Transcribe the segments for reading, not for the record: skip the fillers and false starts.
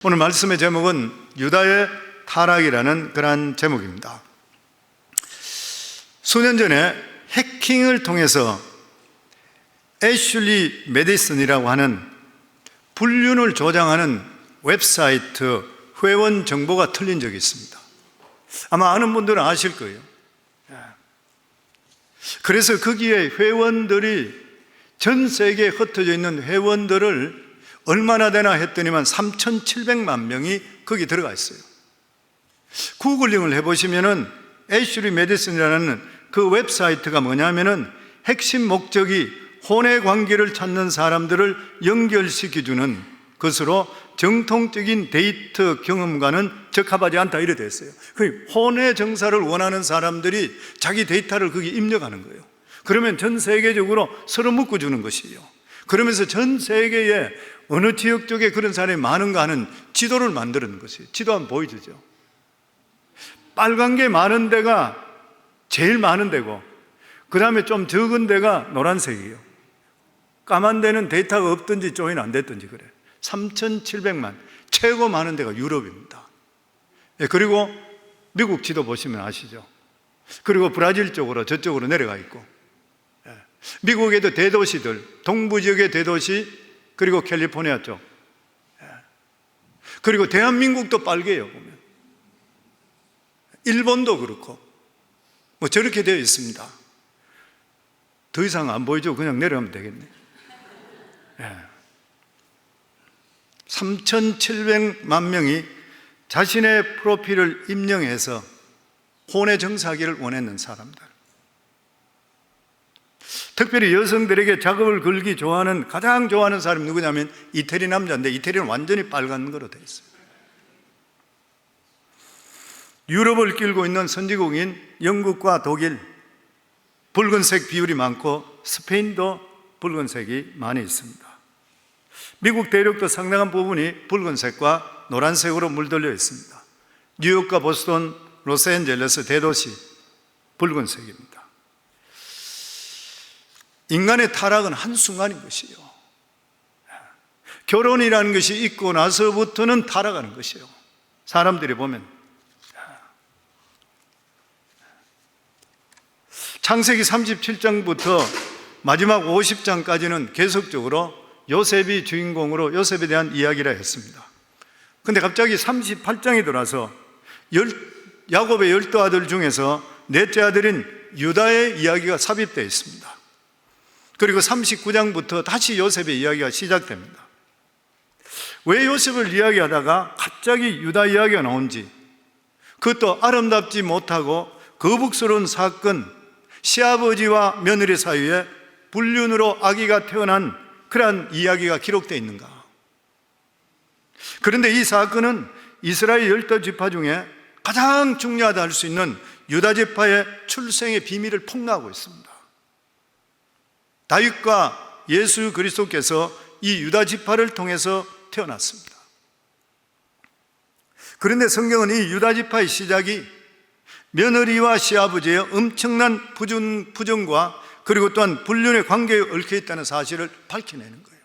오늘 말씀의 제목은 유다의 타락이라는 그러한 제목입니다. 수년 전에 해킹을 통해서 애슐리 메디슨이라고 하는 불륜을 조장하는 웹사이트 회원 정보가 틀린 적이 있습니다. 아마 아는 분들은 아실 거예요. 그래서 거기에 회원들이 전 세계에 흩어져 있는 회원들을 얼마나 되나 했더니만 3,700만 명이 거기 들어가 있어요. 구글링을 해보시면은 애슐리 메디슨이라는 그 웹사이트가 뭐냐면은 핵심 목적이 혼의 관계를 찾는 사람들을 연결시켜주는 것으로 정통적인 데이트 경험과는 적합하지 않다 이래 됐어요. 혼의 정사를 원하는 사람들이 자기 데이터를 거기 입력하는 거예요. 그러면 전 세계적으로 서로 묶어주는 것이에요. 그러면서 전 세계에 어느 지역 쪽에 그런 사람이 많은가 하는 지도를 만드는 것이에요. 지도 한번 보여주죠. 빨간 게 많은 데가 제일 많은 데고, 그 다음에 좀 적은 데가 노란색이에요. 까만 데는 데이터가 없든지 조인 안 됐든지 그래. 3,700만, 최고 많은 데가 유럽입니다. 그리고 미국 지도 보시면 아시죠. 그리고 브라질 쪽으로 저쪽으로 내려가 있고, 미국에도 대도시들, 동부 지역의 대도시, 그리고 캘리포니아 쪽, 그리고 대한민국도 빨개요 보면. 일본도 그렇고 뭐 저렇게 되어 있습니다. 더 이상 안 보이죠? 그냥 내려가면 되겠네. 3,700만 명이 자신의 프로필을 임명해서 혼의 정사하기를 원했는 사람들, 특별히 여성들에게 작업을 걸기 좋아하는, 가장 좋아하는 사람이 누구냐면 이태리 남자인데, 이태리는 완전히 빨간 거로 되어 있어요. 유럽을 끼고 있는 선진국인 영국과 독일, 붉은색 비율이 많고 스페인도 붉은색이 많이 있습니다. 미국 대륙도 상당한 부분이 붉은색과 노란색으로 물들려 있습니다. 뉴욕과 보스턴, 로스앤젤레스 대도시 붉은색입니다. 인간의 타락은 한순간인 것이에요. 결혼이라는 것이 있고 나서부터는 타락하는 것이에요. 사람들이 보면 창세기 37장부터 마지막 50장까지는 계속적으로 요셉이 주인공으로 요셉에 대한 이야기라 했습니다. 그런데 갑자기 38장이 들어와서 야곱의 12아들 중에서 넷째 아들인 유다의 이야기가 삽입되어 있습니다. 그리고 39장부터 다시 요셉의 이야기가 시작됩니다. 왜 요셉을 이야기하다가 갑자기 유다 이야기가 나온지, 그것도 아름답지 못하고 거북스러운 사건, 시아버지와 며느리 사이에 불륜으로 아기가 태어난 그러한 이야기가 기록되어 있는가? 그런데 이 사건은 이스라엘 12지파 중에 가장 중요하다 할 수 있는 유다지파의 출생의 비밀을 폭로하고 있습니다. 다윗과 예수 그리스도께서 이 유다지파를 통해서 태어났습니다. 그런데 성경은 이 유다지파의 시작이 며느리와 시아버지의 엄청난 부정과 그리고 또한 불륜의 관계에 얽혀 있다는 사실을 밝혀내는 거예요.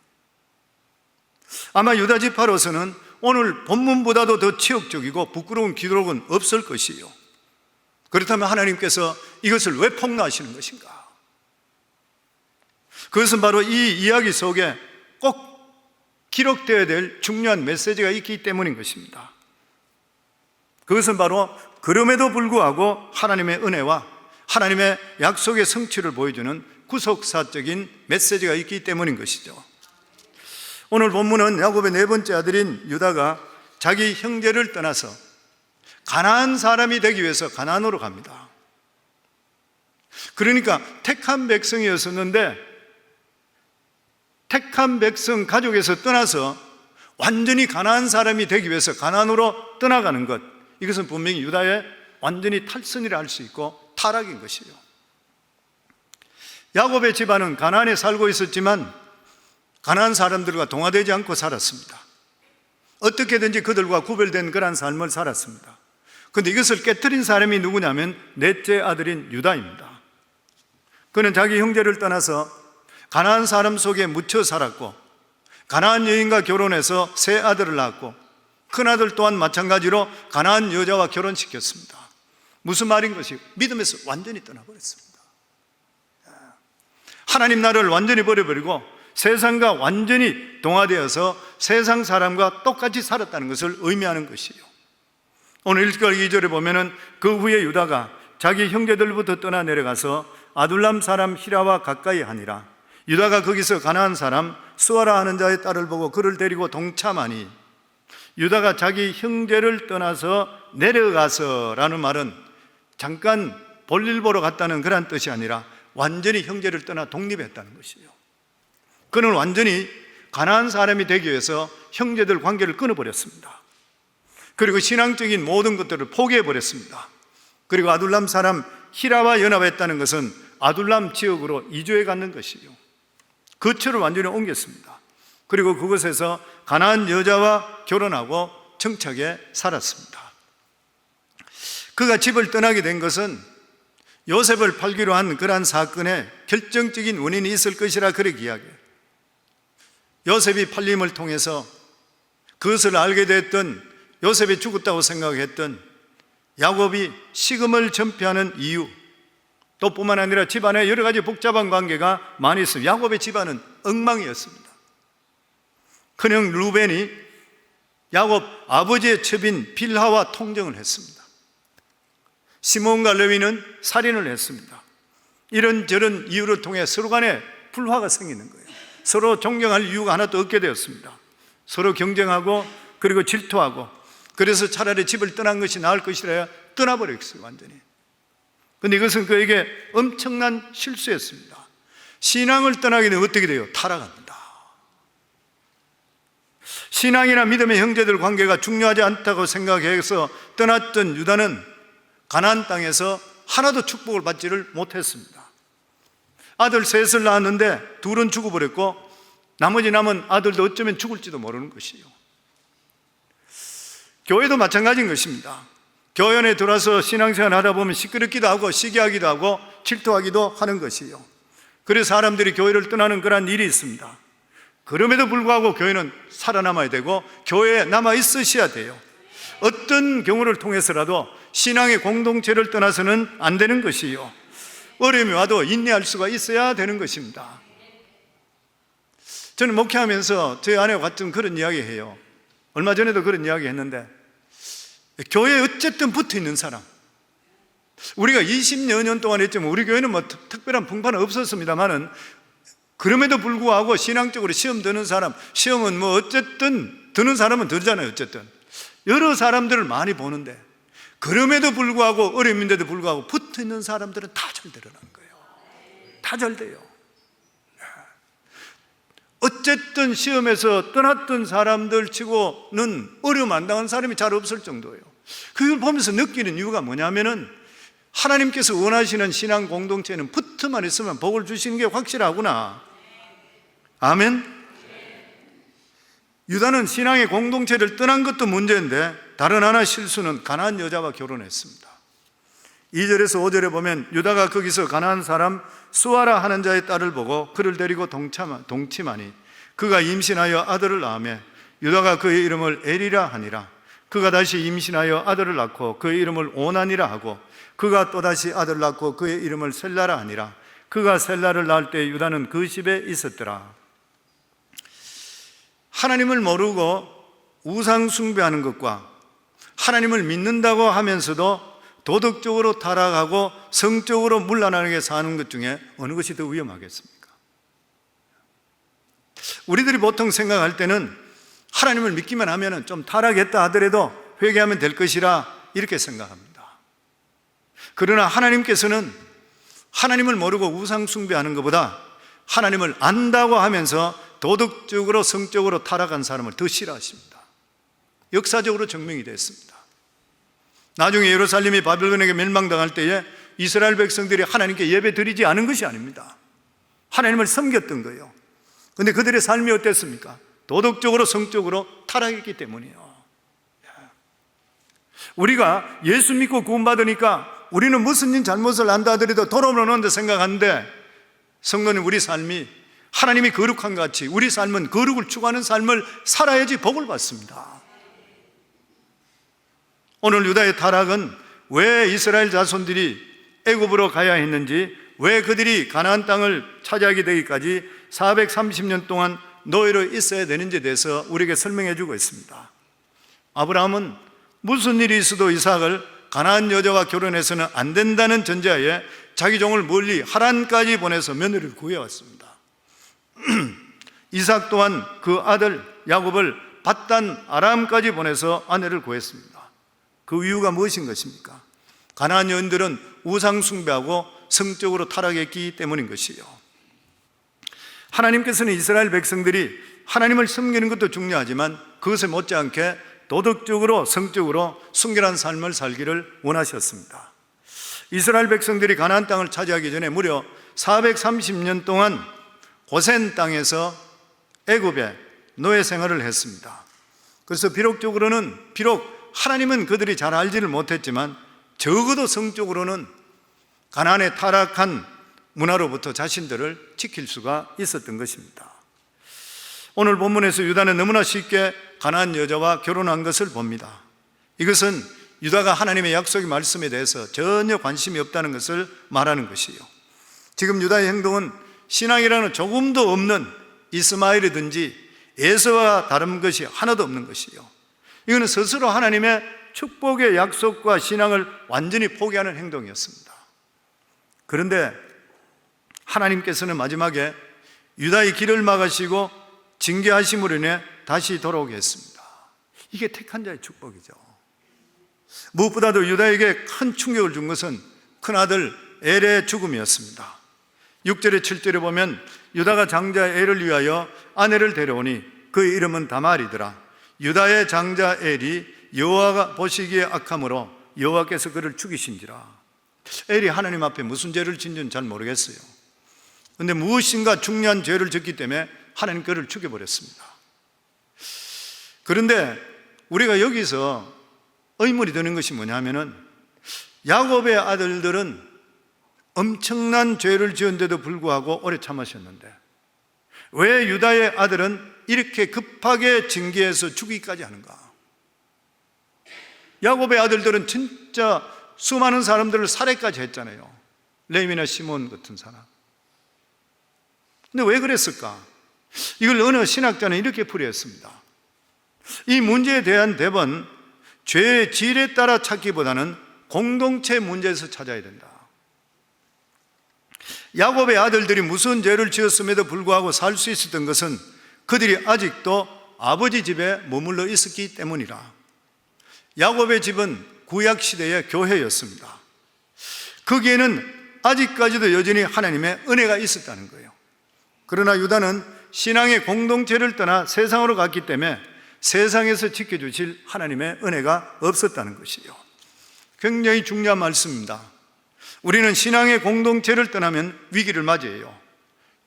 아마 유다지파로서는 오늘 본문보다도 더 치욕적이고 부끄러운 기록은 없을 것이에요. 그렇다면 하나님께서 이것을 왜 폭로하시는 것인가? 그것은 바로 이 이야기 속에 꼭 기록되어야 될 중요한 메시지가 있기 때문인 것입니다. 그것은 바로 그럼에도 불구하고 하나님의 은혜와 하나님의 약속의 성취를 보여주는 구속사적인 메시지가 있기 때문인 것이죠. 오늘 본문은 야곱의 네 번째 아들인 유다가 자기 형제를 떠나서 가나안 사람이 되기 위해서 가나안으로 갑니다. 그러니까 택한 백성이었었는데 택한 백성 가족에서 떠나서 완전히 가나안 사람이 되기 위해서 가나안으로 떠나가는 것, 이것은 분명히 유다의 완전히 탈선이라 할 수 있고 타락인 것이에요. 야곱의 집안은 가나안에 살고 있었지만 가나안 사람들과 동화되지 않고 살았습니다. 어떻게든지 그들과 구별된 그런 삶을 살았습니다. 그런데 이것을 깨뜨린 사람이 누구냐면 넷째 아들인 유다입니다. 그는 자기 형제를 떠나서 가나안 사람 속에 묻혀 살았고 가나안 여인과 결혼해서 세 아들을 낳았고 큰아들 또한 마찬가지로 가나안 여자와 결혼시켰습니다. 무슨 말인 것이? 믿음에서 완전히 떠나버렸습니다. 하나님 나라를 완전히 버려버리고 세상과 완전히 동화되어서 세상 사람과 똑같이 살았다는 것을 의미하는 것이에요. 오늘 1절 2절에 보면은 그 후에 유다가 자기 형제들부터 떠나 내려가서 아둘람 사람 히라와 가까이 하니라. 유다가 거기서 가나안 사람 수아라 하는 자의 딸을 보고 그를 데리고 동참하니, 유다가 자기 형제를 떠나서 내려가서라는 말은 잠깐 볼일 보러 갔다는 그런 뜻이 아니라 완전히 형제를 떠나 독립했다는 것이에요. 그는 완전히 가나안 사람이 되기 위해서 형제들 관계를 끊어버렸습니다. 그리고 신앙적인 모든 것들을 포기해버렸습니다. 그리고 아둘람 사람 히라와 연합했다는 것은 아둘람 지역으로 이주해 가는 것이에요. 거처를 완전히 옮겼습니다. 그리고 그곳에서 가나안 여자와 결혼하고 청착에 살았습니다. 그가 집을 떠나게 된 것은 요셉을 팔기로 한 그러한 사건에 결정적인 원인이 있을 것이라 그렇게 이야기해요. 요셉이 팔림을 통해서 그것을 알게 됐던, 요셉이 죽었다고 생각했던 야곱이 식음을 전폐하는 이유, 또 뿐만 아니라 집안에 여러 가지 복잡한 관계가 많이 있습니다. 야곱의 집안은 엉망이었습니다. 큰형 루벤이 야곱 아버지의 첩인 빌하와 통정을 했습니다. 시몬과 레위는 살인을 했습니다. 이런저런 이유를 통해 서로 간에 불화가 생기는 거예요. 서로 존경할 이유가 하나도 없게 되었습니다. 서로 경쟁하고 그리고 질투하고, 그래서 차라리 집을 떠난 것이 나을 것이라 떠나버렸어요, 완전히. 그런데 이것은 그에게 엄청난 실수였습니다. 신앙을 떠나게 되면 어떻게 돼요? 타락합니다. 신앙이나 믿음의 형제들 관계가 중요하지 않다고 생각해서 떠났던 유다는 가나안 땅에서 하나도 축복을 받지를 못했습니다. 아들 셋을 낳았는데 둘은 죽어버렸고 나머지 남은 아들도 어쩌면 죽을지도 모르는 것이에요. 교회도 마찬가지인 것입니다. 교회 안에 들어와서 신앙생활 하다 보면 시끄럽기도 하고 시기하기도 하고 질투하기도 하는 것이에요. 그래서 사람들이 교회를 떠나는 그런 일이 있습니다. 그럼에도 불구하고 교회는 살아남아야 되고 교회에 남아 있으셔야 돼요. 어떤 경우를 통해서라도 신앙의 공동체를 떠나서는 안 되는 것이에요. 어려움이 와도 인내할 수가 있어야 되는 것입니다. 저는 목회하면서 저희 아내와 같은 그런 이야기 해요. 얼마 전에도 그런 이야기 했는데, 교회에 어쨌든 붙어 있는 사람, 우리가 20여 년 동안 했지만 우리 교회는 뭐 특별한 풍파는 없었습니다만은 그럼에도 불구하고 신앙적으로 시험 드는 사람, 시험은 뭐 어쨌든 드는 사람은 들잖아요. 어쨌든 여러 사람들을 많이 보는데 그럼에도 불구하고 어려움인데도 불구하고 붙어 있는 사람들은 다 잘 되라는 거예요. 다 잘 돼요. 어쨌든 시험에서 떠났던 사람들 치고는 어려움 안 당한 사람이 잘 없을 정도예요. 그걸 보면서 느끼는 이유가 뭐냐면은 하나님께서 원하시는 신앙 공동체는 붙어만 있으면 복을 주시는 게 확실하구나. 아멘. 유다는 신앙의 공동체를 떠난 것도 문제인데 다른 하나 실수는 가나안 여자와 결혼했습니다. 2절에서 5절에 보면 유다가 거기서 가나안 사람 수아라 하는 자의 딸을 보고 그를 데리고 동침하니 그가 임신하여 아들을 낳으며 유다가 그의 이름을 엘이라 하니라. 그가 다시 임신하여 아들을 낳고 그의 이름을 오난이라 하고 그가 또다시 아들을 낳고 그의 이름을 셀라라 하니라. 그가 셀라를 낳을 때 유다는 그 집에 있었더라. 하나님을 모르고 우상 숭배하는 것과 하나님을 믿는다고 하면서도 도덕적으로 타락하고 성적으로 문란하게 사는 것 중에 어느 것이 더 위험하겠습니까? 우리들이 보통 생각할 때는 하나님을 믿기만 하면 좀 타락했다 하더라도 회개하면 될 것이라 이렇게 생각합니다. 그러나 하나님께서는 하나님을 모르고 우상 숭배하는 것보다 하나님을 안다고 하면서 도덕적으로 성적으로 타락한 사람을 더 싫어하십니다. 역사적으로 증명이 됐습니다. 나중에 예루살렘이 바벨론에게 멸망당할 때에 이스라엘 백성들이 하나님께 예배 드리지 않은 것이 아닙니다. 하나님을 섬겼던 거예요. 그런데 그들의 삶이 어땠습니까? 도덕적으로 성적으로 타락했기 때문이에요. 우리가 예수 믿고 구원받으니까 우리는 무슨 일 잘못을 한다 하더라도 돌아오는데 생각하는데 성도는 우리 삶이 하나님이 거룩한 것 같이 우리 삶은 거룩을 추구하는 삶을 살아야지 복을 받습니다. 오늘 유다의 타락은 왜 이스라엘 자손들이 애굽으로 가야 했는지, 왜 그들이 가나안 땅을 차지하게 되기까지 430년 동안 노예로 있어야 되는지에 대해서 우리에게 설명해 주고 있습니다. 아브라함은 무슨 일이 있어도 이삭을 가나안 여자와 결혼해서는 안 된다는 전제하에 자기 종을 멀리 하란까지 보내서 며느리를 구해왔습니다. 이삭 또한 그 아들 야곱을 밧단 아람까지 보내서 아내를 구했습니다. 그 이유가 무엇인 것입니까? 가나안 여인들은 우상 숭배하고 성적으로 타락했기 때문인 것이요. 하나님께서는 이스라엘 백성들이 하나님을 섬기는 것도 중요하지만 그것에 못지않게 도덕적으로 성적으로 순결한 삶을 살기를 원하셨습니다. 이스라엘 백성들이 가나안 땅을 차지하기 전에 무려 430년 동안 고센 땅에서 애굽에 노예 생활을 했습니다. 그래서 비록 하나님은 그들이 잘 알지를 못했지만 적어도 성적으로는 가나안의 타락한 문화로부터 자신들을 지킬 수가 있었던 것입니다. 오늘 본문에서 유다는 너무나 쉽게 가나안 여자와 결혼한 것을 봅니다. 이것은 유다가 하나님의 약속의 말씀에 대해서 전혀 관심이 없다는 것을 말하는 것이요. 지금 유다의 행동은 신앙이라는 조금도 없는 이스마엘이든지 에서와 다른 것이 하나도 없는 것이요. 이거는 스스로 하나님의 축복의 약속과 신앙을 완전히 포기하는 행동이었습니다. 그런데 하나님께서는 마지막에 유다의 길을 막으시고 징계하심으로 인해 다시 돌아오게 했습니다. 이게 택한 자의 축복이죠. 무엇보다도 유다에게 큰 충격을 준 것은 큰아들 엘의 죽음이었습니다. 6절에 7절에 보면 유다가 장자 엘을 위하여 아내를 데려오니 그의 이름은 다말이더라. 유다의 장자 엘이 여호와가 보시기에 악함으로 여호와께서 그를 죽이신지라. 엘이 하나님 앞에 무슨 죄를 짓는지는 잘 모르겠어요. 그런데 무엇인가 중요한 죄를 짓기 때문에 하나님 그를 죽여버렸습니다. 그런데 우리가 여기서 의문이 드는 것이 뭐냐면은 야곱의 아들들은 엄청난 죄를 지은데도 불구하고 오래 참으셨는데 왜 유다의 아들은 이렇게 급하게 징계해서 죽이기까지 하는가? 야곱의 아들들은 진짜 수많은 사람들을 살해까지 했잖아요. 레위나 시몬 같은 사람. 근데 왜 그랬을까? 이걸 어느 신학자는 이렇게 풀이했습니다. 이 문제에 대한 답은 죄의 질에 따라 찾기보다는 공동체 문제에서 찾아야 된다. 야곱의 아들들이 무슨 죄를 지었음에도 불구하고 살 수 있었던 것은 그들이 아직도 아버지 집에 머물러 있었기 때문이라. 야곱의 집은 구약시대의 교회였습니다. 거기에는 아직까지도 여전히 하나님의 은혜가 있었다는 거예요. 그러나 유다는 신앙의 공동체를 떠나 세상으로 갔기 때문에 세상에서 지켜주실 하나님의 은혜가 없었다는 것이요. 굉장히 중요한 말씀입니다. 우리는 신앙의 공동체를 떠나면 위기를 맞이해요.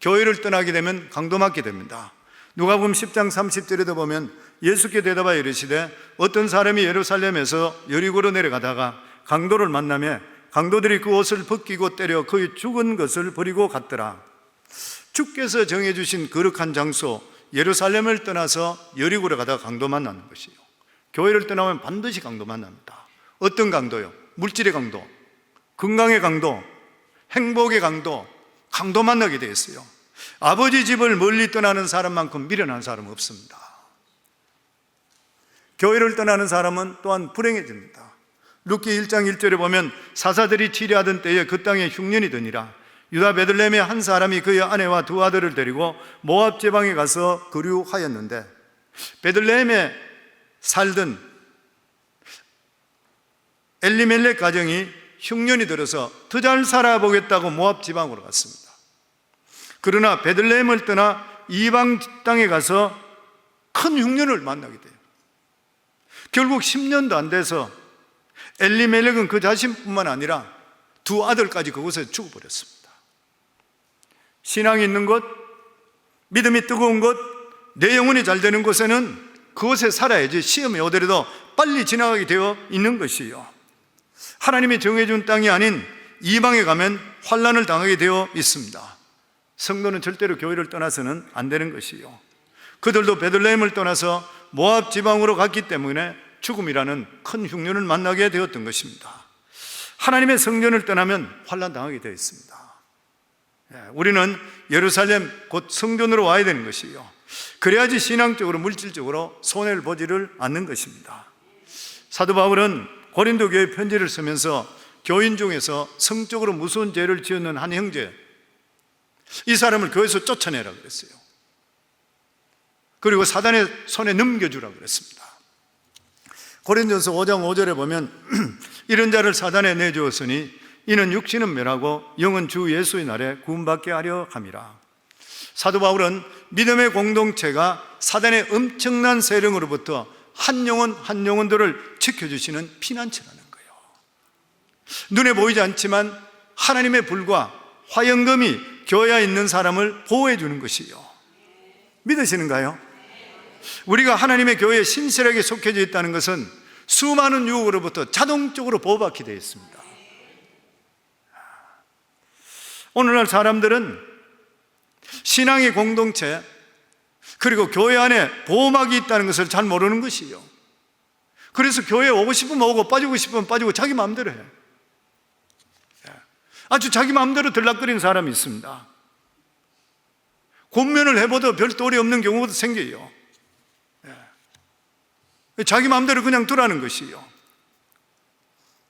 교회를 떠나게 되면 강도맞게 됩니다. 누가복음 10장 30절에도 보면 예수께 대답하여 이르시되 어떤 사람이 예루살렘에서 여리고로 내려가다가 강도를 만나며 강도들이 그 옷을 벗기고 때려 그의 죽은 것을 버리고 갔더라. 주께서 정해주신 거룩한 장소 예루살렘을 떠나서 여리고로 가다가 강도 만나는 것이요. 교회를 떠나면 반드시 강도 만납니다. 어떤 강도요? 물질의 강도, 건강의 강도, 행복의 강도, 강도 만나게 되어 있어요. 아버지 집을 멀리 떠나는 사람만큼 미련한 사람은 없습니다. 교회를 떠나는 사람은 또한 불행해집니다. 룻기 1장 1절에 보면 사사들이 치리하던 때에 그 땅에 흉년이 드니라. 유다 베들레헴의 한 사람이 그의 아내와 두 아들을 데리고 모압 지방에 가서 거류하였는데 베들레헴에 살던 엘리멜렉 가정이 흉년이 들어서 더 잘 살아보겠다고 모압 지방으로 갔습니다. 그러나 베들레헴을 떠나 이방 땅에 가서 큰 흉년을 만나게 돼요. 결국 10년도 안 돼서 엘리멜렉은 그 자신뿐만 아니라 두 아들까지 그곳에 죽어버렸습니다. 신앙이 있는 곳, 믿음이 뜨거운 곳, 내 영혼이 잘 되는 곳에는 그곳에 살아야지 시험이 오더라도 빨리 지나가게 되어 있는 것이요. 하나님이 정해준 땅이 아닌 이방에 가면 환난을 당하게 되어 있습니다. 성도는 절대로 교회를 떠나서는 안 되는 것이요. 그들도 베들레헴을 떠나서 모압 지방으로 갔기 때문에 죽음이라는 큰 흉년을 만나게 되었던 것입니다. 하나님의 성전을 떠나면 환난당하게 되어 있습니다. 우리는 예루살렘 곧 성전으로 와야 되는 것이요, 그래야지 신앙적으로 물질적으로 손해를 보지를 않는 것입니다. 사도 바울은 고린도 교회 편지를 쓰면서 교인 중에서 성적으로 무서운 죄를 지었는 한 형제, 이 사람을 교회에서 쫓아내라 그랬어요. 그리고 사단의 손에 넘겨주라 그랬습니다. 고린도전서 5장 5절에 보면 이런 자를 사단에 내주었으니 이는 육신은 멸하고 영은 주 예수의 날에 구원받게 하려 함이라. 사도 바울은 믿음의 공동체가 사단의 엄청난 세력으로부터 한 영혼 한 영혼들을 지켜주시는 피난처라는 거예요. 눈에 보이지 않지만 하나님의 불과 화영검이 교회에 있는 사람을 보호해 주는 것이요. 믿으시는가요? 우리가 하나님의 교회에 신실하게 속해져 있다는 것은 수많은 유혹으로부터 자동적으로 보호받게 되어 있습니다. 오늘날 사람들은 신앙의 공동체 그리고 교회 안에 보호막이 있다는 것을 잘 모르는 것이요, 그래서 교회에 오고 싶으면 오고 빠지고 싶으면 빠지고 자기 마음대로 해. 아주 자기 마음대로 들락거리는 사람이 있습니다. 권면을 해봐도 별 도리 없는 경우도 생겨요. 자기 마음대로 그냥 두라는 것이요,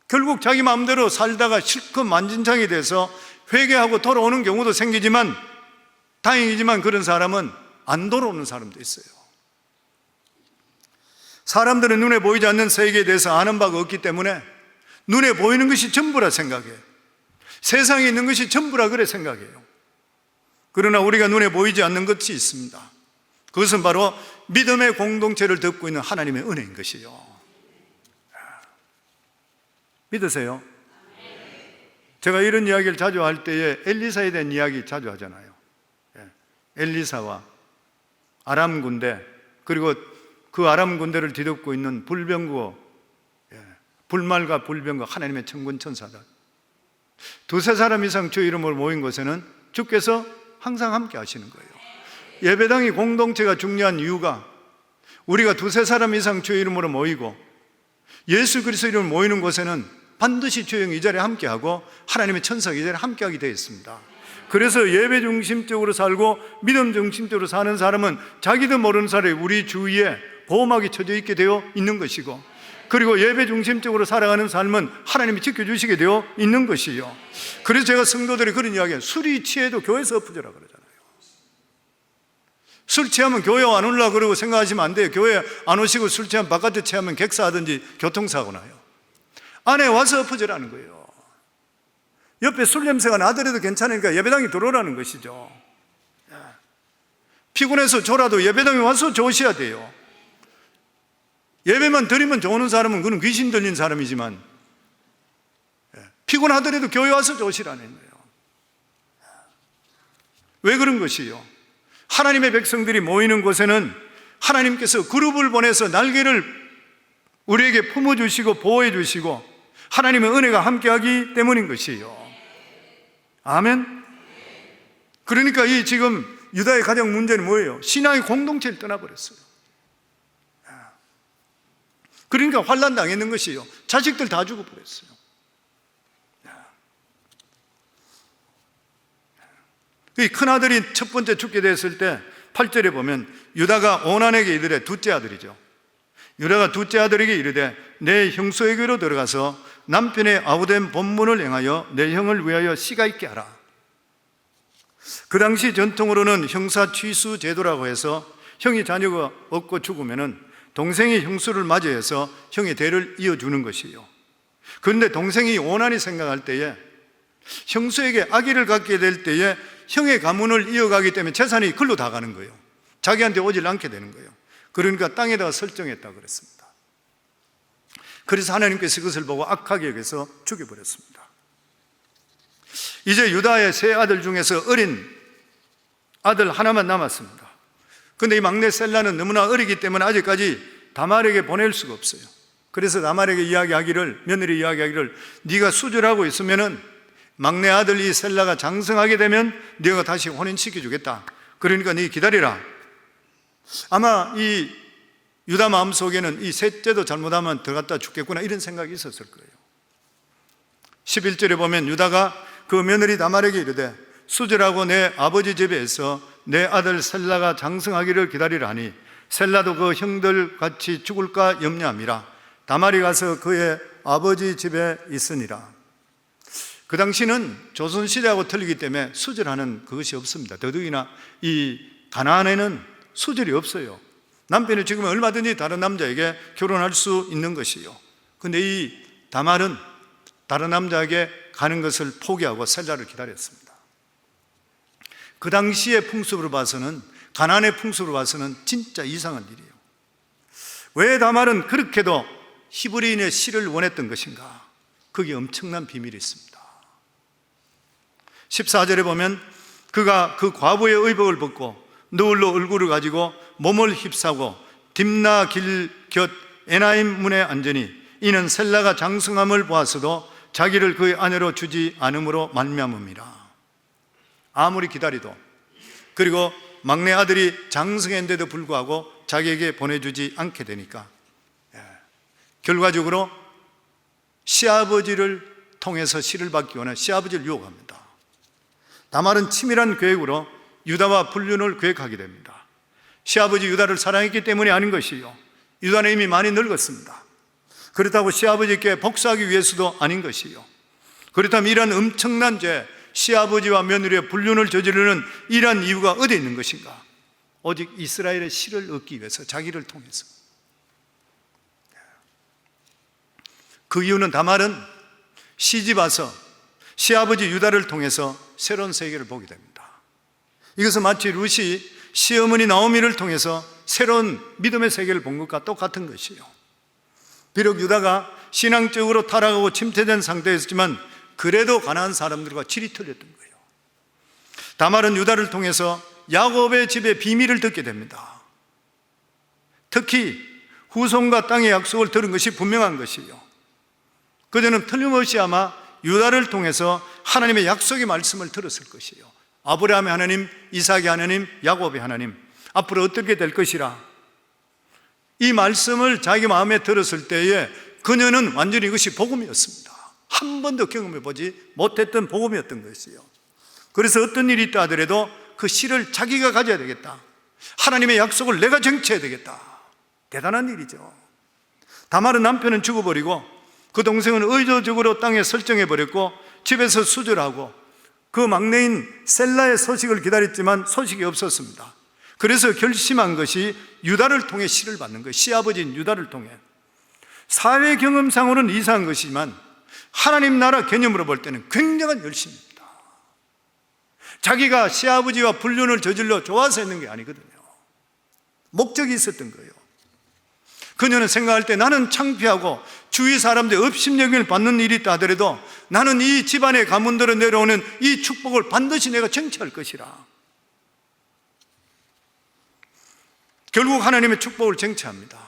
결국 자기 마음대로 살다가 실컷 만진창이 돼서 회개하고 돌아오는 경우도 생기지만, 다행이지만 그런 사람은 안 돌아오는 사람도 있어요. 사람들은 눈에 보이지 않는 세계에 대해서 아는 바가 없기 때문에 눈에 보이는 것이 전부라 생각해. 세상에 있는 것이 전부라 그래 생각해요. 그러나 우리가 눈에 보이지 않는 것이 있습니다. 그것은 바로 믿음의 공동체를 덮고 있는 하나님의 은혜인 것이요. 믿으세요? 제가 이런 이야기를 자주 할 때에 엘리사에 대한 이야기 자주 하잖아요. 엘리사와 아람 군대, 그리고 그 아람 군대를 뒤덮고 있는 불병거, 불말과 불병거 하나님의 천군 천사들, 두세 사람 이상 주 이름으로 모인 곳에는 주께서 항상 함께 하시는 거예요. 예배당이 공동체가 중요한 이유가 우리가 두세 사람 이상 주 이름으로 모이고 예수 그리스도 이름으로 모이는 곳에는 반드시 주의 영이 이 자리에 함께하고 하나님의 천사가 이 자리에 함께하게 되어 있습니다. 그래서 예배 중심적으로 살고 믿음 중심적으로 사는 사람은 자기도 모르는 사이에 우리 주위에 보호막이 쳐져 있게 되어 있는 것이고, 그리고 예배 중심적으로 살아가는 삶은 하나님이 지켜주시게 되어 있는 것이요. 그래서 제가 성도들이 그런 이야기해요. 술이 취해도 교회에서 엎어져라 그러잖아요. 술 취하면 교회 안 오려고 그러고 생각하시면 안 돼요. 교회 안 오시고 술 취하면 바깥에 취하면 객사하든지 교통사고 나요. 안에 와서 엎어지라는 거예요. 옆에 술 냄새가 나더라도 괜찮으니까 예배당에 들어오라는 것이죠. 피곤해서 졸아도 예배당에 와서 좋으셔야 돼요. 예배만 드리면 좋은 사람은 그는 귀신 들린 사람이지만 피곤하더라도 교회 와서 좋으시라는 거예요. 왜 그런 것이요? 하나님의 백성들이 모이는 곳에는 하나님께서 그룹을 보내서 날개를 우리에게 품어주시고 보호해주시고 하나님의 은혜가 함께하기 때문인 것이에요. 아멘. 그러니까 이 지금 유다의 가장 문제는 뭐예요? 신앙의 공동체를 떠나버렸어요. 그러니까 환난 당했는 것이에요. 자식들 다 죽어버렸어요. 이 큰아들이 첫 번째 죽게 됐을 때 8절에 보면 유다가 오난에게 이르되, 둘째 아들이죠, 유다가 둘째 아들에게 이르되 내 형수에게로 들어가서 남편의 아우된 본문을 행하여 내 형을 위하여 씨가 있게 하라. 그 당시 전통으로는 형사 취수 제도라고 해서 형이 자녀가 없고 죽으면은 동생이 형수를 맞이해서 형의 대를 이어주는 것이에요. 그런데 동생이 오난이 생각할 때에 형수에게 아기를 갖게 될 때에 형의 가문을 이어가기 때문에 재산이 글로 다 가는 거예요. 자기한테 오질 않게 되는 거예요. 그러니까 땅에다가 설정했다고 그랬습니다. 그래서 하나님께서 그것을 보고 악하게 여겨서 죽여버렸습니다. 이제 유다의 세 아들 중에서 어린 아들 하나만 남았습니다. 그런데 이 막내 셀라는 너무나 어리기 때문에 아직까지 다말에게 보낼 수가 없어요. 그래서 다말에게 이야기하기를, 며느리 이야기하기를, 네가 수절하고 있으면은 막내 아들 이 셀라가 장성하게 되면 네가 다시 혼인시켜 주겠다. 그러니까 네 기다리라. 아마 이 유다 마음속에는 이 셋째도 잘못하면 들어갔다 죽겠구나 이런 생각이 있었을 거예요. 11절에 보면 유다가 그 며느리 다말에게 이르되 수절하고 내 아버지 집에서 내 아들 셀라가 장성하기를 기다리라니 셀라도 그 형들 같이 죽을까 염려함이라. 다말이 가서 그의 아버지 집에 있으니라. 그 당시는 조선시대하고 틀리기 때문에 수절하는 그것이 없습니다. 더더욱이나 이 가나안에는 수절이 없어요. 남편이 죽으면 얼마든지 다른 남자에게 결혼할 수 있는 것이요. 근데 이 다말은 다른 남자에게 가는 것을 포기하고 셀라를 기다렸습니다. 그 당시의 풍습으로 봐서는, 가나안의 풍습으로 봐서는 진짜 이상한 일이에요. 왜 다말은 그렇게도 히브리인의 씨를 원했던 것인가? 거기에 엄청난 비밀이 있습니다. 14절에 보면 그가 그 과부의 의복을 벗고 너울로 얼굴을 가지고 몸을 휩싸고 딥나 길 곁 에나임 문에 앉으니 이는 셀라가 장성함을 보았어도 자기를 그의 아내로 주지 않음으로 말미암음이라. 아무리 기다리도, 그리고 막내 아들이 장성했는데도 불구하고 자기에게 보내주지 않게 되니까 결과적으로 시아버지를 통해서 씨를 받기 원해 시아버지를 유혹합니다. 다말은 치밀한 계획으로 유다와 불륜을 계획하게 됩니다. 시아버지 유다를 사랑했기 때문이 아닌 것이요, 유다는 이미 많이 늙었습니다. 그렇다고 시아버지께 복수하기 위해서도 아닌 것이요, 그렇다면 이런 엄청난 죄, 시아버지와 며느리의 불륜을 저지르는 이러한 이유가 어디에 있는 것인가? 오직 이스라엘의 씨를 얻기 위해서, 자기를 통해서. 그 이유는 다말은 시집 와서 시아버지 유다를 통해서 새로운 세계를 보게 됩니다. 이것은 마치 룻이 시어머니 나오미를 통해서 새로운 믿음의 세계를 본 것과 똑같은 것이요. 비록 유다가 신앙적으로 타락하고 침체된 상태였지만 그래도 가나안 사람들과 질이 틀렸던 거예요. 다말은 유다를 통해서 야곱의 집의 비밀을 듣게 됩니다. 특히 후손과 땅의 약속을 들은 것이 분명한 것이요, 그들은 틀림없이 아마 유다를 통해서 하나님의 약속의 말씀을 들었을 것이요, 아브라함의 하나님, 이삭의 하나님, 야곱의 하나님, 앞으로 어떻게 될 것이라, 이 말씀을 자기 마음에 들었을 때에 그녀는 완전히 이것이 복음이었습니다. 한 번도 경험해보지 못했던 복음이었던 것이요. 그래서 어떤 일이 있다 하더라도 그 씨를 자기가 가져야 되겠다, 하나님의 약속을 내가 쟁취해야 되겠다. 대단한 일이죠. 다말은 남편은 죽어버리고 그 동생은 의도적으로 땅에 설정해버렸고 집에서 수절하고 그 막내인 셀라의 소식을 기다렸지만 소식이 없었습니다. 그래서 결심한 것이 유다를 통해 씨를 받는 거예요. 시아버지인 유다를 통해. 사회 경험상으로는 이상한 것이지만 하나님 나라 개념으로 볼 때는 굉장한 열심입니다. 자기가 시아버지와 불륜을 저질러 좋아서 했는 게 아니거든요. 목적이 있었던 거예요. 그녀는 생각할 때 나는 창피하고 주위 사람들의 업신여김을 받는 일이 있다 하더라도 나는 이 집안의 가문들에 내려오는 이 축복을 반드시 내가 쟁취할 것이라. 결국 하나님의 축복을 쟁취합니다.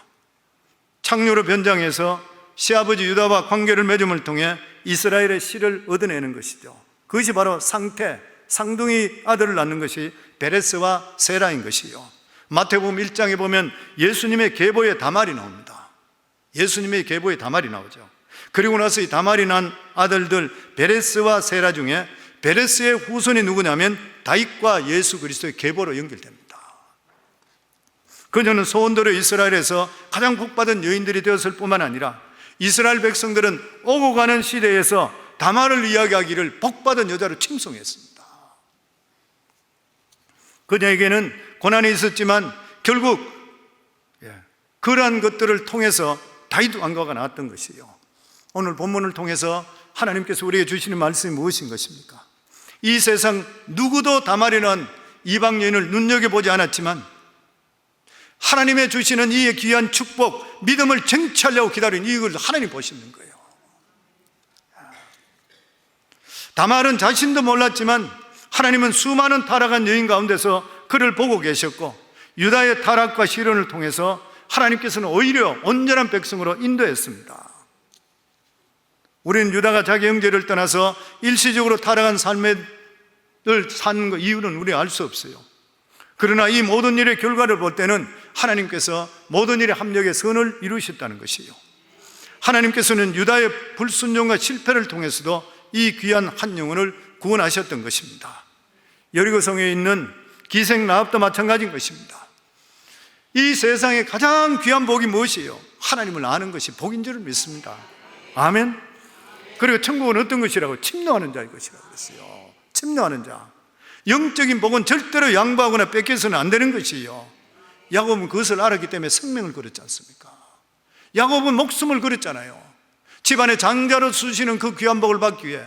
창녀로 변장해서 시아버지 유다와 관계를 맺음을 통해 이스라엘의 씨를 얻어내는 것이죠. 그것이 바로 쌍둥이 아들을 낳는 것이 베레스와 세라인 것이요. 마태복음 1장에 보면 예수님의 계보에 다말이 나옵니다. 예수님의 계보에 다말이 나오죠. 그리고 나서 이 다말이 난 아들들 베레스와 세라 중에 베레스의 후손이 누구냐면 다윗과 예수 그리스도의 계보로 연결됩니다. 그녀는 소원대로 이스라엘에서 가장 복받은 여인들이 되었을 뿐만 아니라 이스라엘 백성들은 오고 가는 시대에서 다말을 이야기하기를 복받은 여자로 칭송했습니다. 그녀에게는 고난이 있었지만 결국 그러한 것들을 통해서 다윗 왕가가 나왔던 것이에요. 오늘 본문을 통해서 하나님께서 우리에게 주시는 말씀이 무엇인 것입니까? 이 세상 누구도 다말이란 이방 여인을 눈여겨보지 않았지만 하나님의 주시는 이 귀한 축복, 믿음을 쟁취하려고 기다린 이걸 하나님 보시는 거예요. 다말은 자신도 몰랐지만 하나님은 수많은 타락한 여인 가운데서 그를 보고 계셨고 유다의 타락과 시련을 통해서 하나님께서는 오히려 온전한 백성으로 인도했습니다. 우리는 유다가 자기 형제를 떠나서 일시적으로 타락한 삶을 사는 이유는 우리가 알 수 없어요. 그러나 이 모든 일의 결과를 볼 때는 하나님께서 모든 일에 합력의 선을 이루셨다는 것이에요. 하나님께서는 유다의 불순종과 실패를 통해서도 이 귀한 한 영혼을 구원하셨던 것입니다. 여리고성에 있는 기생 라합도 마찬가지인 것입니다. 이 세상에 가장 귀한 복이 무엇이에요? 하나님을 아는 것이 복인 줄을 믿습니다. 아멘. 그리고 천국은 어떤 것이라고? 침노하는 자의 것이라고 그랬어요. 침노하는 자. 영적인 복은 절대로 양보하거나 뺏겨서는 안 되는 것이에요. 야곱은 그것을 알았기 때문에 생명을 걸었지 않습니까? 야곱은 목숨을 걸었잖아요. 집안의 장자로 쓰시는 그 귀한 복을 받기 위해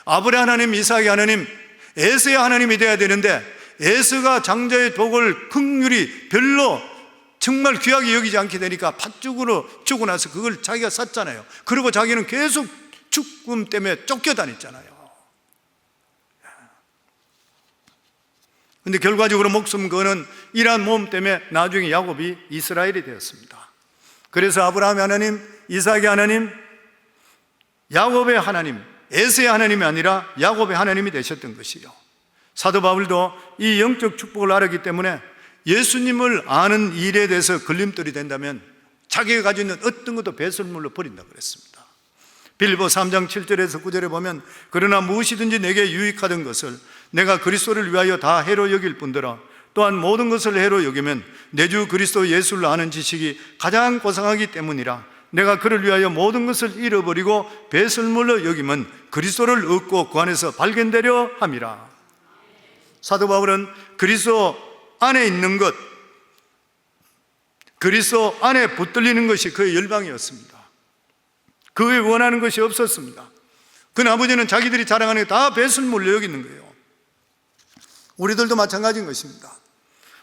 아브라함 하나님, 이삭의 하나님, 에서의 하나님이 되어야 되는데 에서가 장자의 복을 긍휼히 별로 정말 귀하게 여기지 않게 되니까 팥죽으로 주고 나서 그걸 자기가 샀잖아요. 그리고 자기는 계속 죽음 때문에 쫓겨다녔잖아요. 근데 결과적으로 목숨 거는 이러한 모험 때문에 나중에 야곱이 이스라엘이 되었습니다. 그래서 아브라함의 하나님, 이삭의 하나님, 야곱의 하나님, 에서의 하나님이 아니라 야곱의 하나님이 되셨던 것이요. 사도 바울도 이 영적 축복을 알았기 때문에 예수님을 아는 일에 대해서 걸림돌이 된다면 자기가 가지고 있는 어떤 것도 배설물로 버린다고 그랬습니다. 빌립보 3장 7절에서 9절에 보면 그러나 무엇이든지 내게 유익하던 것을 내가 그리스도를 위하여 다 해로 여길 뿐더러 또한 모든 것을 해로 여기면 내 주 그리스도 예수를 아는 지식이 가장 고상하기 때문이라. 내가 그를 위하여 모든 것을 잃어버리고 배설물로 여기면 그리스도를 얻고 그 안에서 발견되려 함이라. 사도 바울은 그리스도 안에 있는 것, 그리스도 안에 붙들리는 것이 그의 열방이었습니다. 그의 원하는 것이 없었습니다. 그 나머지는 자기들이 자랑하는 게 다 배설물로 여기는 거예요. 우리들도 마찬가지인 것입니다.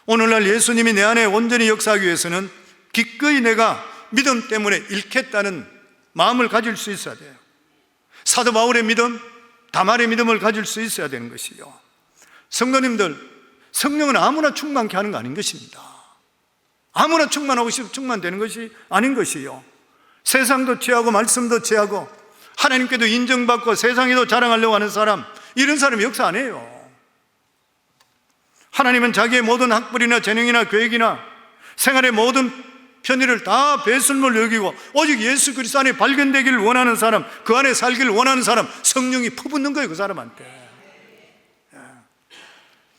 오늘날 예수님이 내 안에 온전히 역사하기 위해서는 기꺼이 내가 믿음 때문에 잃겠다는 마음을 가질 수 있어야 돼요. 사도 바울의 믿음, 다말의 믿음을 가질 수 있어야 되는 것이요. 성도님들, 성령은 아무나 충만케 하는 거 아닌 것입니다. 아무나 충만하고 싶으면 충만되는 것이 아닌 것이요. 세상도 취하고 말씀도 취하고 하나님께도 인정받고 세상에도 자랑하려고 하는 사람, 이런 사람이 역사 안 해요. 하나님은 자기의 모든 학벌이나 재능이나 계획이나 생활의 모든 편의를 다 배설물로 여기고 오직 예수 그리스도 안에 발견되기를 원하는 사람, 그 안에 살기를 원하는 사람, 성령이 퍼붓는 거예요. 그 사람한테.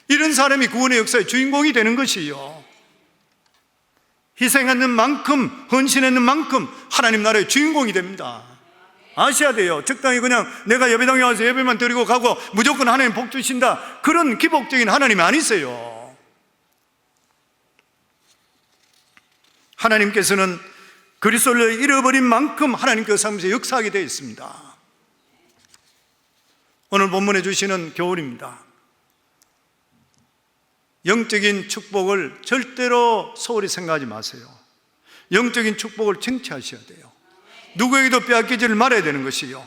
이런 사람이 구원의 역사의 주인공이 되는 것이요. 희생하는 만큼, 헌신하는 만큼 하나님 나라의 주인공이 됩니다. 아셔야 돼요. 적당히 그냥 내가 예배당에 와서 예배만 드리고 가고 무조건 하나님 복 주신다, 그런 기복적인 하나님이 아니세요. 하나님께서는 그리스도를 잃어버린 만큼 하나님께서 삶에서 역사하게 되어 있습니다. 오늘 본문에 주시는 교훈입니다. 영적인 축복을 절대로 소홀히 생각하지 마세요. 영적인 축복을 쟁취하셔야 돼요. 누구에게도 빼앗기지를 말아야 되는 것이요.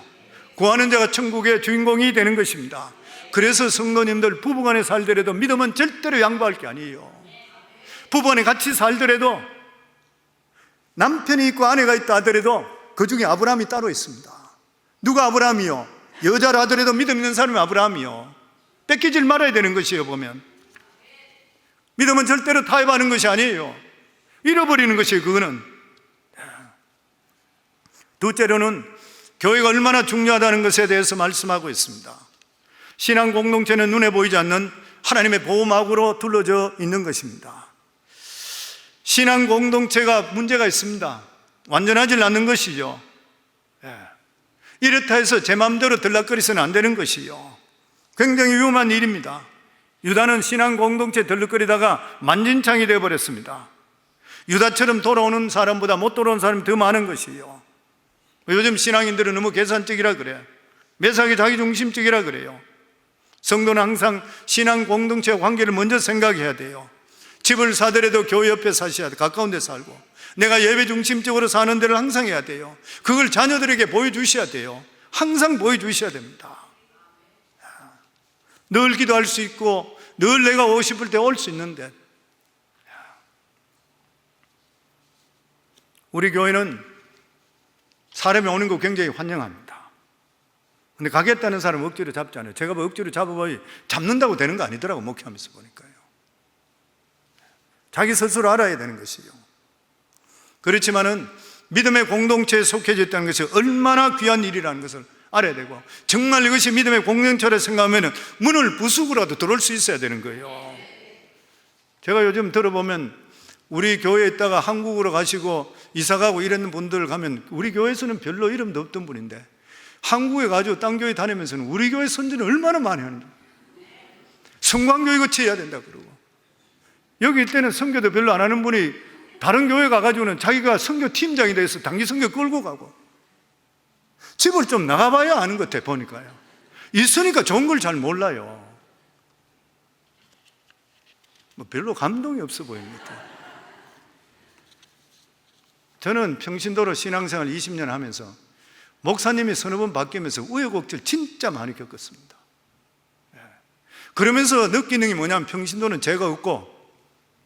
구하는 자가 천국의 주인공이 되는 것입니다. 그래서 성도님들, 부부간에 살더라도 믿음은 절대로 양보할 게 아니에요. 부부간에 같이 살더라도 남편이 있고 아내가 있다 하더라도 그 중에 아브라함이 따로 있습니다. 누가 아브라함이요? 여자라 하더라도 믿음 있는 사람이 아브라함이요. 뺏기질 말아야 되는 것이에요. 보면 믿음은 절대로 타협하는 것이 아니에요. 잃어버리는 것이에요. 그거는. 둘째로는 교회가 얼마나 중요하다는 것에 대해서 말씀하고 있습니다. 신앙 공동체는 눈에 보이지 않는 하나님의 보호막으로 둘러져 있는 것입니다. 신앙 공동체가 문제가 있습니다. 완전하지 않는 것이죠. 이렇다 해서 제 마음대로 들락거리서는 안 되는 것이요. 굉장히 위험한 일입니다. 유다는 신앙 공동체에 들락거리다가 만진창이 되어버렸습니다. 유다처럼 돌아오는 사람보다 못 돌아오는 사람이 더 많은 것이요. 요즘 신앙인들은 너무 계산적이라 그래. 매사하게 자기중심적이라 그래요. 성도는 항상 신앙 공동체와 관계를 먼저 생각해야 돼요. 집을 사더라도 교회 옆에 사셔야 돼. 가까운 데 살고. 내가 예배 중심적으로 사는 데를 항상 해야 돼요. 그걸 자녀들에게 보여주셔야 돼요. 항상 보여주셔야 됩니다. 늘 기도할 수 있고 늘 내가 오고 싶을 때 올 수 있는데, 우리 교회는 사람이 오는 거 굉장히 환영합니다. 근데 가겠다는 사람은 억지로 잡지 않아요. 제가 뭐 억지로 잡아봐야 잡는다고 되는 거 아니더라고, 목회하면서 보니까요. 자기 스스로 알아야 되는 것이요. 그렇지만은 믿음의 공동체에 속해져 있다는 것이 얼마나 귀한 일이라는 것을 알아야 되고, 정말 이것이 믿음의 공동체라 생각하면 문을 부수고라도 들어올 수 있어야 되는 거예요. 제가 요즘 들어보면 우리 교회에 있다가 한국으로 가시고 이사가고 이런 분들 가면 우리 교회에서는 별로 이름도 없던 분인데 한국에 가지고 딴 교회 다니면서는 우리 교회 선전을 얼마나 많이 하는지, 성광교회 같이 해야 된다 그러고, 여기 있을 때는 선교도 별로 안 하는 분이 다른 교회 가가지고는 자기가 선교 팀장이 돼서 단기 선교 끌고 가고, 집을 좀 나가봐야 아는 것 같아. 보니까요, 있으니까 좋은 걸 잘 몰라요. 뭐 별로 감동이 없어 보입니다. 저는 평신도로 신앙생활 20년 하면서 목사님이 서너 번 바뀌면서 우여곡절 진짜 많이 겪었습니다. 그러면서 느끼는 게 뭐냐면, 평신도는 죄가 없고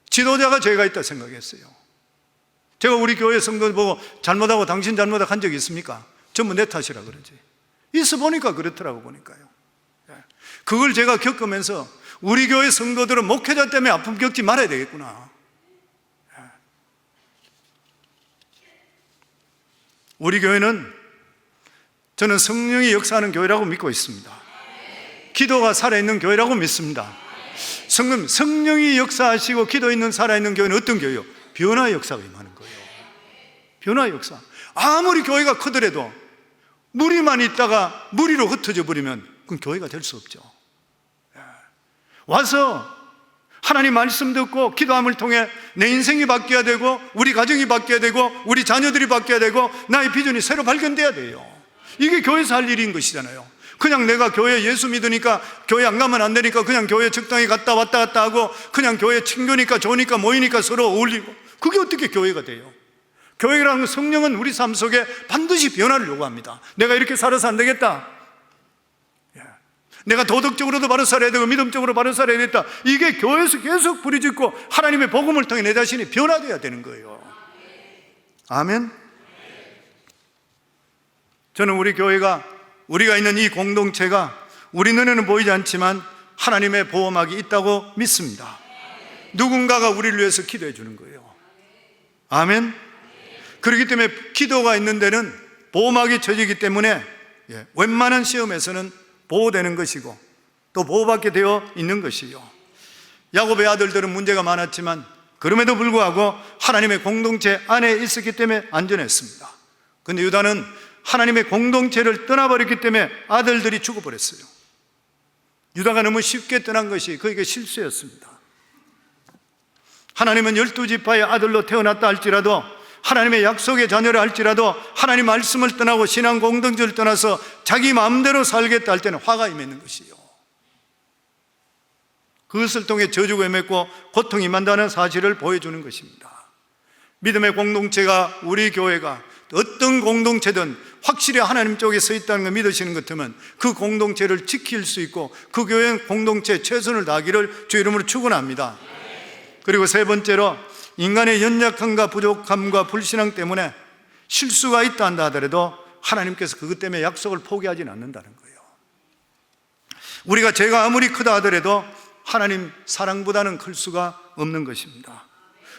지도자가 죄가 있다 생각했어요. 제가 우리 교회 성도 보고 잘못하고 당신 잘못하고 한 적이 있습니까? 전부 내 탓이라 그러지. 있어 보니까 그렇더라고. 보니까요. 그걸 제가 겪으면서 우리 교회 성도들은 목회자 때문에 아픔 겪지 말아야 되겠구나. 우리 교회는, 저는 성령이 역사하는 교회라고 믿고 있습니다. 기도가 살아있는 교회라고 믿습니다. 성령이 역사하시고 기도 있는 살아있는 교회는 어떤 교회요? 변화 역사가 임하는 거예요. 변화 역사. 아무리 교회가 크더라도 무리만 있다가 무리로 흩어져 버리면 그건 교회가 될 수 없죠. 와서 하나님 말씀 듣고 기도함을 통해 내 인생이 바뀌어야 되고, 우리 가정이 바뀌어야 되고, 우리 자녀들이 바뀌어야 되고, 나의 비전이 새로 발견돼야 돼요. 이게 교회에서 할 일인 것이잖아요. 그냥 내가 교회 예수 믿으니까 교회 안 가면 안 되니까 그냥 교회 적당히 갔다 왔다 갔다 하고, 그냥 교회 친교니까 좋으니까 모이니까 서로 어울리고, 그게 어떻게 교회가 돼요? 교회라는 성령은 우리 삶 속에 반드시 변화를 요구합니다. 내가 이렇게 살아서 안 되겠다, 내가 도덕적으로도 바로 살아야 되고 믿음적으로 바로 살아야 되겠다, 이게 교회에서 계속 부리짖고 하나님의 복음을 통해 내 자신이 변화되어야 되는 거예요. 아멘. 저는 우리 교회가, 우리가 있는 이 공동체가 우리 눈에는 보이지 않지만 하나님의 보호막이 있다고 믿습니다. 누군가가 우리를 위해서 기도해 주는 거예요. 아멘. 그렇기 때문에 기도가 있는 데는 보호막이 쳐지기 때문에 웬만한 시험에서는 보호되는 것이고 또 보호받게 되어 있는 것이요. 야곱의 아들들은 문제가 많았지만 그럼에도 불구하고 하나님의 공동체 안에 있었기 때문에 안전했습니다. 그런데 유다는 하나님의 공동체를 떠나버렸기 때문에 아들들이 죽어버렸어요. 유다가 너무 쉽게 떠난 것이 그에게 실수였습니다. 하나님은 12지파의 아들로 태어났다 할지라도, 하나님의 약속의 자녀를 할지라도, 하나님 말씀을 떠나고 신앙 공동체를 떠나서 자기 마음대로 살겠다 할 때는 화가 임했는 것이요. 그것을 통해 저주가 임했고 고통이 임한다는 사실을 보여주는 것입니다. 믿음의 공동체가, 우리 교회가 어떤 공동체든 확실히 하나님 쪽에 서 있다는 걸 믿으시는 것 같으면 그 공동체를 지킬 수 있고 그 교회 공동체에 최선을 다하기를 주 이름으로 축원합니다. 그리고 세 번째로, 인간의 연약함과 부족함과 불신앙 때문에 실수가 있다 한다 하더라도 하나님께서 그것 때문에 약속을 포기하지는 않는다는 거예요. 우리가 죄가 아무리 크다 하더라도 하나님 사랑보다는 클 수가 없는 것입니다.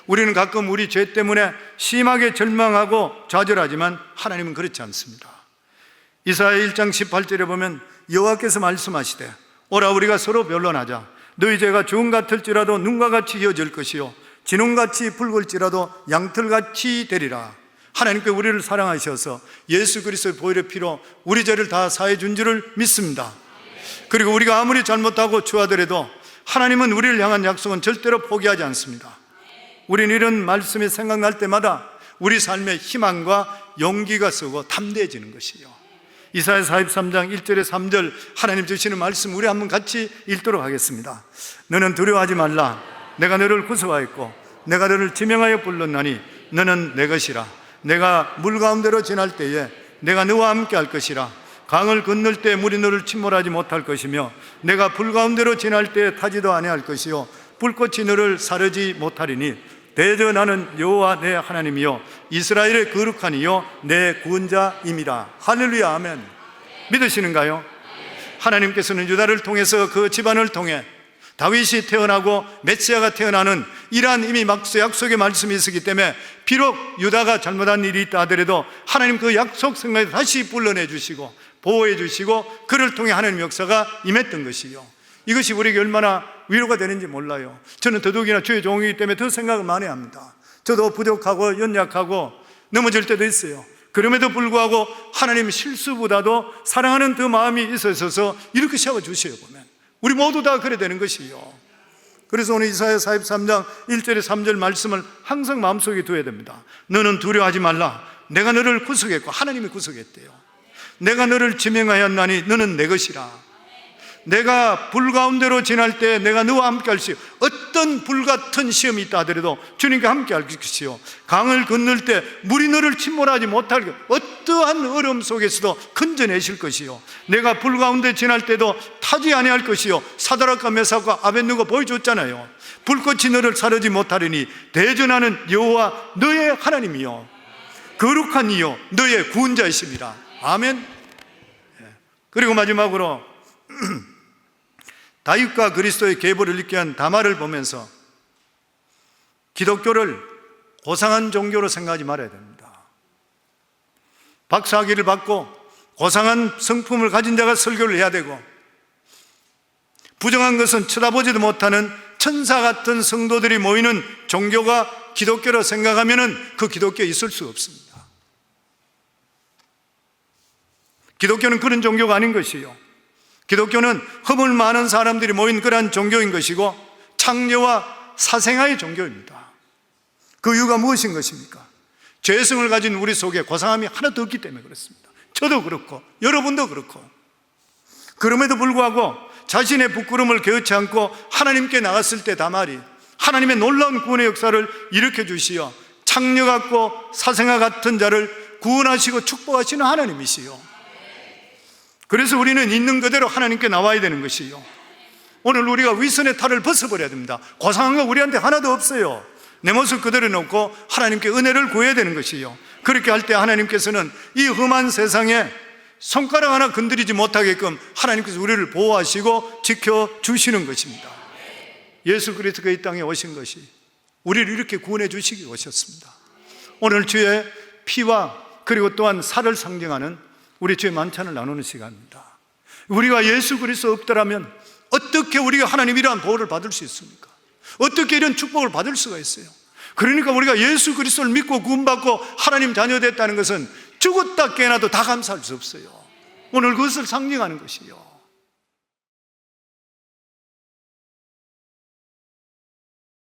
우리는 가끔 우리 죄 때문에 심하게 절망하고 좌절하지만 하나님은 그렇지 않습니다. 이사야 1장 18절에 보면 여호와께서 말씀하시되, 오라 우리가 서로 변론하자. 너희 죄가 주홍 같을지라도 눈과 같이 희어질 것이요 진홍같이 붉을지라도 양털같이 되리라. 하나님께 우리를 사랑하셔서 예수 그리스도의 보혈의 피로 우리 죄를 다 사해 준 줄을 믿습니다. 그리고 우리가 아무리 잘못하고 추하더라도 하나님은 우리를 향한 약속은 절대로 포기하지 않습니다. 우리는 이런 말씀이 생각날 때마다 우리 삶의 희망과 용기가 서고 담대해지는 것이요. 이사야 43장 1절에 3절 하나님 주시는 말씀 우리 한번 같이 읽도록 하겠습니다. 너는 두려워하지 말라. 내가 너를 구속하였고 내가 너를 지명하여 불렀나니 너는 내 것이라. 내가 물 가운데로 지날 때에 내가 너와 함께 할 것이라. 강을 건널 때 물이 너를 침몰하지 못할 것이며 내가 불 가운데로 지날 때에 타지도 아니할 것이요 불꽃이 너를 사르지 못하리니 대저 나는 여호와 내 하나님이요 이스라엘의 거룩한 이요 내 구원자임이라. 할렐루야. 아멘. 믿으시는가요? 하나님께서는 유다를 통해서 그 집안을 통해 다윗이 태어나고 메시아가 태어나는 이러한 이미 약속의 말씀이 있었기 때문에 비록 유다가 잘못한 일이 있다 하더라도 하나님 그 약속 성경에 다시 불러내 주시고 보호해 주시고 그를 통해 하나님의 역사가 임했던 것이요, 이것이 우리에게 얼마나 위로가 되는지 몰라요. 저는 더더욱이나 주의 종이기 때문에 더 생각을 많이 합니다. 저도 부족하고 연약하고 넘어질 때도 있어요. 그럼에도 불구하고 하나님 실수보다도 사랑하는 그 마음이 있어서 이렇게 세워주셔요. 보면 우리 모두 다 그래 되는 것이요. 그래서 오늘 이사야 43장 1절에 3절 말씀을 항상 마음속에 두어야 됩니다. 너는 두려워하지 말라. 내가 너를 구속했고, 하나님이 구속했대요. 내가 너를 지명하였나니 너는 내 것이라. 내가 불 가운데로 지날 때 내가 너와 함께 할 것이요, 어떤 불같은 시험이 있다 하더라도 주님과 함께 할 것이요, 강을 건널 때 물이 너를 침몰하지 못할 것, 어떠한 어려움 속에서도 건져내실 것이요, 내가 불 가운데 지날 때도 타지 아니할 것이요, 사드락과 메삭과 아벳느고가 보여줬잖아요. 불꽃이 너를 사르지 못하리니 대전하는 여호와 너의 하나님이요 거룩한 이요 너의 구원자이십니다. 아멘. 그리고 마지막으로 다윗과 그리스도의 계보를 읽게 한 다말을 보면서 기독교를 고상한 종교로 생각하지 말아야 됩니다. 박사학위를 받고 고상한 성품을 가진 자가 설교를 해야 되고, 부정한 것은 쳐다보지도 못하는 천사 같은 성도들이 모이는 종교가 기독교로 생각하면 그 기독교에 있을 수 없습니다. 기독교는 그런 종교가 아닌 것이요, 기독교는 허물 많은 사람들이 모인 그러한 종교인 것이고 창녀와 사생아의 종교입니다. 그 이유가 무엇인 것입니까? 죄성을 가진 우리 속에 고상함이 하나도 없기 때문에 그렇습니다. 저도 그렇고 여러분도 그렇고. 그럼에도 불구하고 자신의 부끄러움을 개의치 않고 하나님께 나갔을 때 다말이 하나님의 놀라운 구원의 역사를 일으켜 주시어 창녀 같고 사생아 같은 자를 구원하시고 축복하시는 하나님이시요, 그래서 우리는 있는 그대로 하나님께 나와야 되는 것이요, 오늘 우리가 위선의 탈을 벗어버려야 됩니다. 고상한 거 우리한테 하나도 없어요. 내 모습 그대로 놓고 하나님께 은혜를 구해야 되는 것이요, 그렇게 할 때 하나님께서는 이 험한 세상에 손가락 하나 건드리지 못하게끔 하나님께서 우리를 보호하시고 지켜주시는 것입니다. 예수 그리스도가 이 땅에 오신 것이 우리를 이렇게 구원해 주시기 오셨습니다. 오늘 주의 피와 그리고 또한 살을 상징하는 우리 주의 만찬을 나누는 시간입니다. 우리가 예수 그리스도 없더라면 어떻게 우리가 하나님 이러한 보호를 받을 수 있습니까? 어떻게 이런 축복을 받을 수가 있어요? 그러니까 우리가 예수 그리스도를 믿고 구원받고 하나님 자녀 됐다는 것은 죽었다 깨어나도 다 감사할 수 없어요. 오늘 그것을 상징하는 것이요,